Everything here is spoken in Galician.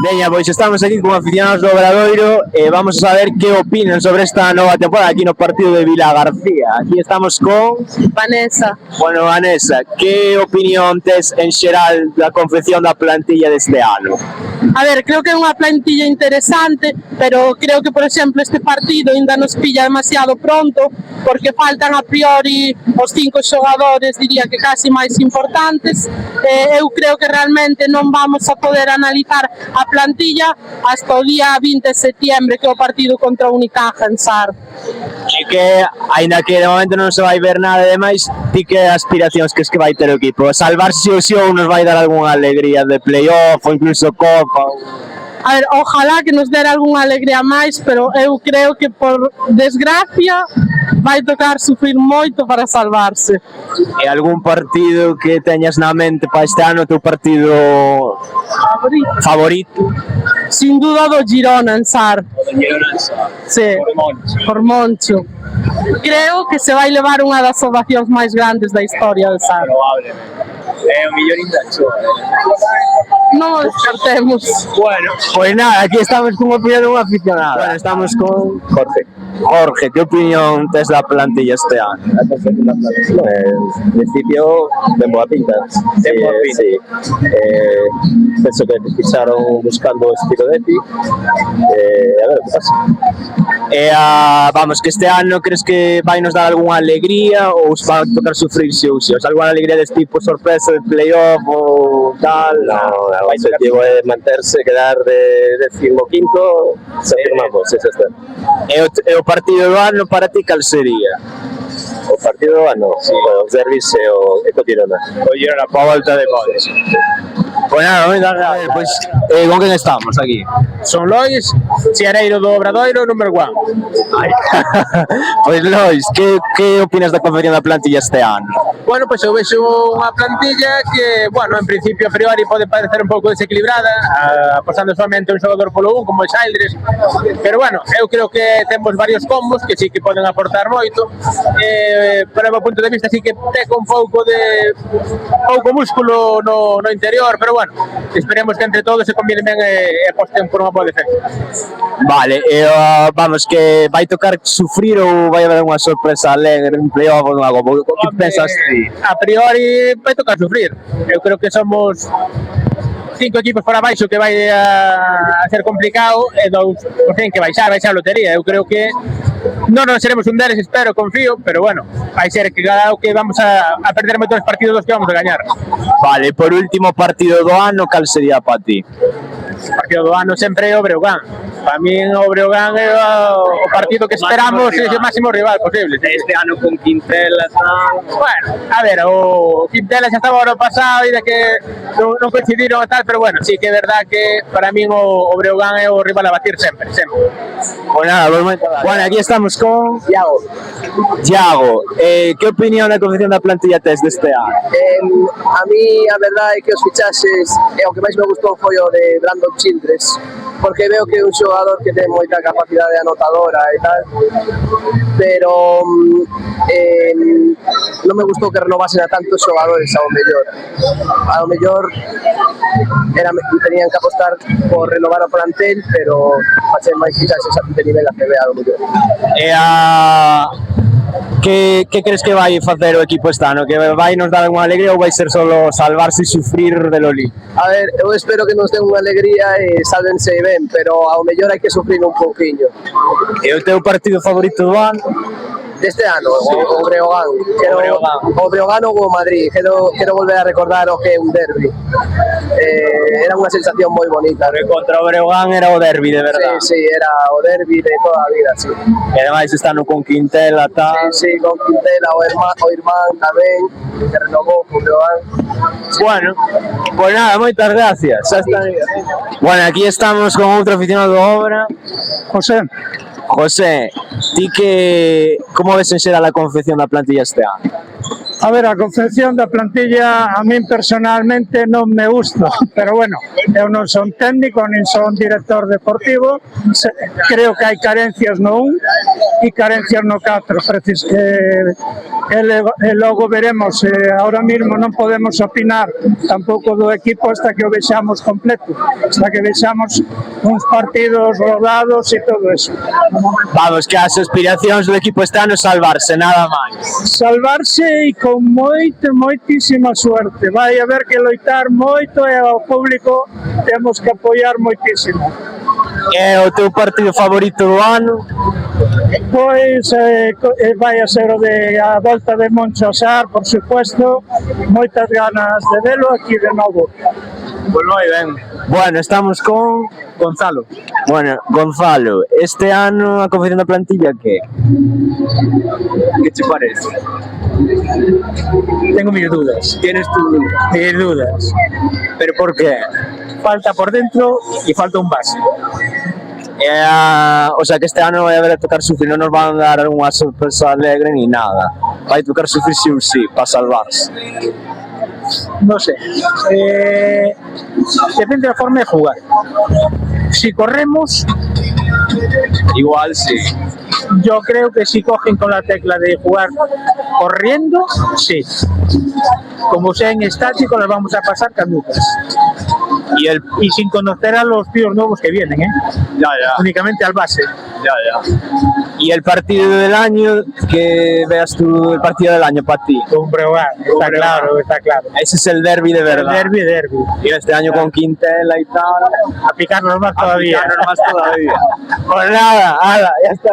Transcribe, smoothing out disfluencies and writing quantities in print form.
Veña, pois estamos aquí con aficionados do Obradoiro e vamos a saber que opinan sobre esta nova temporada aquí no partido de Vilagarcía. Aquí estamos con Vanessa. Bueno, Vanessa, que opinión tes en xeral da confección da plantilla deste ano? A ver, creo que é unha plantilla interesante, pero creo que, por exemplo, este partido ainda nos pilla demasiado pronto, porque faltan a priori os 5 xogadores, diría que casi máis importantes. Eu creo que realmente non vamos a poder analizar a plantilla hasta o día 20 de setiembre, que é o partido contra o Unicaja en Sar. E que, aínda que de momento non se vai ver nada de máis, ti que aspiracións que vai ter o equipo? Salvarse o xou nos vai dar algunha alegría de playoff ou incluso Copa? A ver, ojalá que nos dera algunha alegría máis, pero eu creo que por desgracia vai tocar sufrir moito para salvarse. E algún partido que teñas na mente para este ano, o teu partido favorito? Sin duda do Girona en Sar. Sí, por Moncho. Creo que se vai levar unha das ovacións máis grandes da historia de Sar. É o millor indacho. Non o descartemos. Bueno, pois nada, aquí estamos con opinión dun aficionado. Bueno, estamos con Jorge. Jorge, que opinión tes da plantilla este ano? En principio, ten boa pinta. Sí. Penso que ficharon buscando o estilo de Epi. A ver o que pasa. Vamos, que este ano crees que vai nos dar algunha alegría ou os va a tocar sufrir xeus? Algunha alegría deste tipo sorpresa de playoff ou tal? No, o objetivo é manterse, quedar de 15º, se firmamos, ese está. E o partido do ano para ti cal sería? O partido do ano, os derbis e o Girona. O Girona pa volta de goles. Pois nada, pois, con quen estamos aquí? Son Lois, Chiareiro do Obradoiro, número 1. Pois Lois, que opinas da confección da plantilla este ano? Bueno, pois eu vexo unha plantilla que, bueno, en principio a priori pode parecer un pouco desequilibrada, apostando solamente un xogador polo como o Xaldres, pero bueno, eu creo que temos varios combos que sí que poden aportar moito, pero do meu punto de vista sí que teca un pouco músculo no interior, pero bueno, esperemos que entre todos se combinen ben e aposten por unha boa defensa. Vale, vamos, que vai tocar sufrir ou vai haber unha sorpresa alegre en playoff ou algo? Que pensas ti? A priori vai tocar sufrir. Eu creo que somos 5 equipos por abaixo que vai a ser complicado e 2 por 100 que baixar a lotería. Eu creo que non seremos un deles, espero, confío, pero bueno, vai ser que vamos a perder moitos partidos dos que vamos a gañar. Vale, por último partido do ano, cal sería para ti? O partido do ano sempre é o Breogán. Para min o Breogán é o partido que esperamos e o máximo rival posible. Este ano con Quintela, bueno, a ver, o Quintela xa estaba o ano pasado e de que non coincidiron e tal, pero bueno, sí que é verdad que para min o Breogán é o rival a batir sempre. Pues nada, bueno, aquí estamos con Iago, que opinión da confección da plantilla tes deste ano? A mí a verdade é que os fichaxes o que máis me gustou foi o de Brandon Childress, porque veo que é un xogador que ten moita capacidade anotadora e tal, pero non me gustou que renovasen a tantos xogadores ao mellor tenían que apostar por renovar o plantel, pero facer máis fichaxes de nivel ACB ao mellor. Que crees que vai facer o equipo este ano? Que vai nos dar algunha alegría ou vai ser solo salvarse e sufrir de Loli? A ver, eu espero que nos den unha alegría e sálvense ben, pero ao mellor hai que sufrir un pouquiño. E o teu partido favorito do ano? Deste ano, o Breogán. O Breogán ou o Madrid. Quero volver a recordar o que é un derbi. Era unha sensación moi bonita. Contra o Breogán era o derbi, de verdade. Sí, era o derbi de toda a vida, sí. E ademais están con Quintela, tal. Sí, con Quintela, o irmán tamén, que renovou co Breogán. Bueno, pues nada, moitas gracias. Bueno, aquí estamos con outro aficionado do Obra. José, ti como ves en xeral a confección da plantilla este ano? A ver, a confección da plantilla a min personalmente non me gusta, pero bueno, eu non son técnico, nin son director deportivo, creo que hai carencias no 1 e carencias no 4, e logo veremos. Ahora mismo non podemos opinar tampouco do equipo hasta que o vexamos completo, hasta que vexamos uns partidos rodados e todo eso. Vamos, que as aspiracións do equipo este ano salvarse, nada máis. Salvarse e con moitísima suerte. Vai haber que loitar moito e ao público temos que apoiar moitísimo. É o teu partido favorito do ano? Pois vai a ser o de a volta de Moncho Sar, por supuesto. Moitas ganas de velo aquí de novo. Pues moi ben. Bueno, estamos con Gonzalo. Bueno, Gonzalo, este ano a confección da plantilla que? ¿Qué te parece? Tengo mis dudas. Tienes tú Mis dudas. pero por qué? Falta por dentro y falta un base. O sea que este ano vai haber a tocar sufrir, non nos van a dar algunha sorpresa alegre ni nada. Vai tocar sufrir sí ou sí, para salvarse. No sé. Depende de la forma de jugar. Si corremos, Igual sí. yo creo que si cogen con la tecla de jugar corriendo, sí. Como sea en estático, las vamos a pasar canutas. Y sin conocer a los tíos nuevos que vienen, ¿eh? Ya. Únicamente al base. Y el partido del año, que veas tú el partido del año para ti. Un Breogán, está claro, está claro. Ese es el derbi de verdad. Derbi. Y este año con Quintela y tal. A picarnos más todavía. Más todavía. Pues nada, ala, ya está.